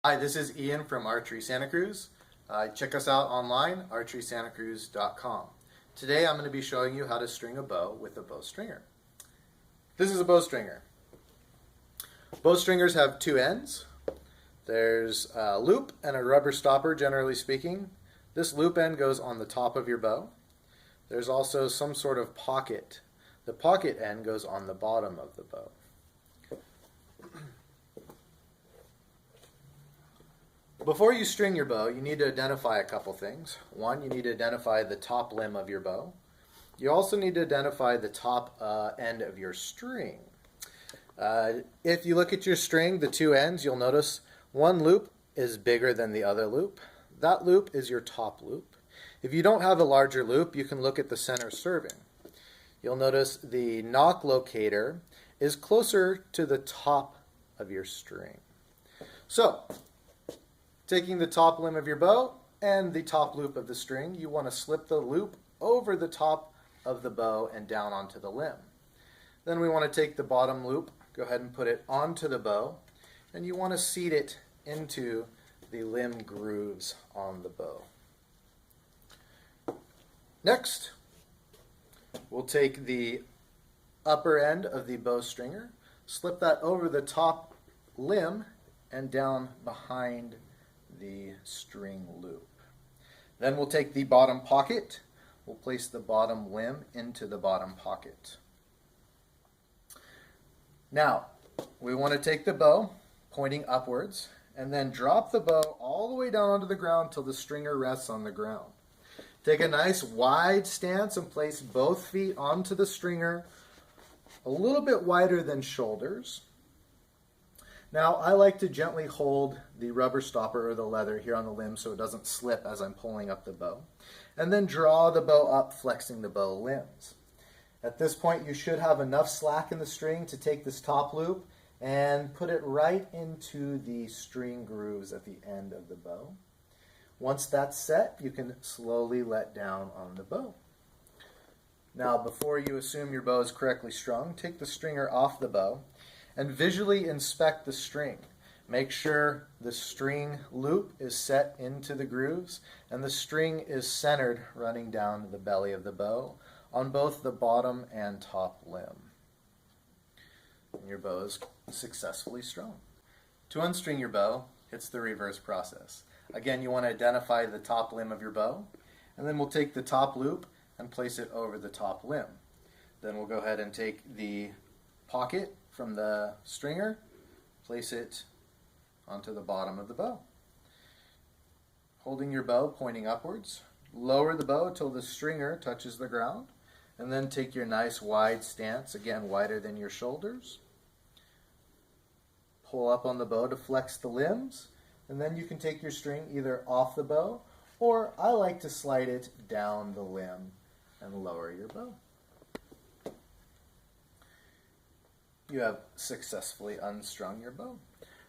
Hi, this is Ian from Archery Santa Cruz. Check us out online, archerysantacruz.com. Today I'm going to be showing you how to string a bow with a bow stringer. This is a bow stringer. Bow stringers have two ends. There's a loop and a rubber stopper, generally speaking. This loop end goes on the top of your bow. There's also some sort of pocket. The pocket end goes on the bottom of the bow. Before you string your bow, you need to identify a couple things. One, you need to identify the top limb of your bow. You also need to identify the top end of your string. If you look at your string, the two ends, you'll notice one loop is bigger than the other loop. That loop is your top loop. If you don't have a larger loop, you can look at the center serving. You'll notice the knock locator is closer to the top of your string. So, taking the top limb of your bow and the top loop of the string, you want to slip the loop over the top of the bow and down onto the limb. Then we want to take the bottom loop, go ahead and put it onto the bow, and you want to seat it into the limb grooves on the bow. Next, we'll take the upper end of the bow stringer, slip that over the top limb and down behind the string loop. Then we'll take the bottom pocket, we'll place the bottom limb into the bottom pocket. Now, we want to take the bow pointing upwards and then drop the bow all the way down onto the ground till the stringer rests on the ground. Take a nice wide stance and place both feet onto the stringer a little bit wider than shoulders. Now, I like to gently hold the rubber stopper or the leather here on the limb so it doesn't slip as I'm pulling up the bow. And then draw the bow up, flexing the bow limbs. At this point, you should have enough slack in the string to take this top loop and put it right into the string grooves at the end of the bow. Once that's set, you can slowly let down on the bow. Now, before you assume your bow is correctly strung, take the stringer off the bow and visually inspect the string. Make sure the string loop is set into the grooves and the string is centered running down the belly of the bow on both the bottom and top limb. And your bow is successfully strung. To unstring your bow, it's the reverse process. Again, you want to identify the top limb of your bow, and then we'll take the top loop and place it over the top limb. Then we'll go ahead and take the pocket from the stringer, place it onto the bottom of the bow. Holding your bow pointing upwards, lower the bow till the stringer touches the ground, and then take your nice wide stance, again wider than your shoulders. Pull up on the bow to flex the limbs, and then you can take your string either off the bow, or I like to slide it down the limb and lower your bow. You have successfully unstrung your bow.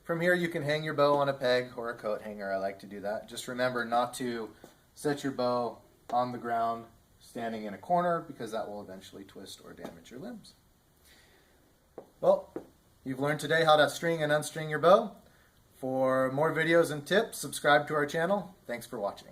From here, you can hang your bow on a peg or a coat hanger. I like to do that. Just remember not to set your bow on the ground standing in a corner because that will eventually twist or damage your limbs. Well, you've learned today how to string and unstring your bow. For more videos and tips, subscribe to our channel. Thanks for watching.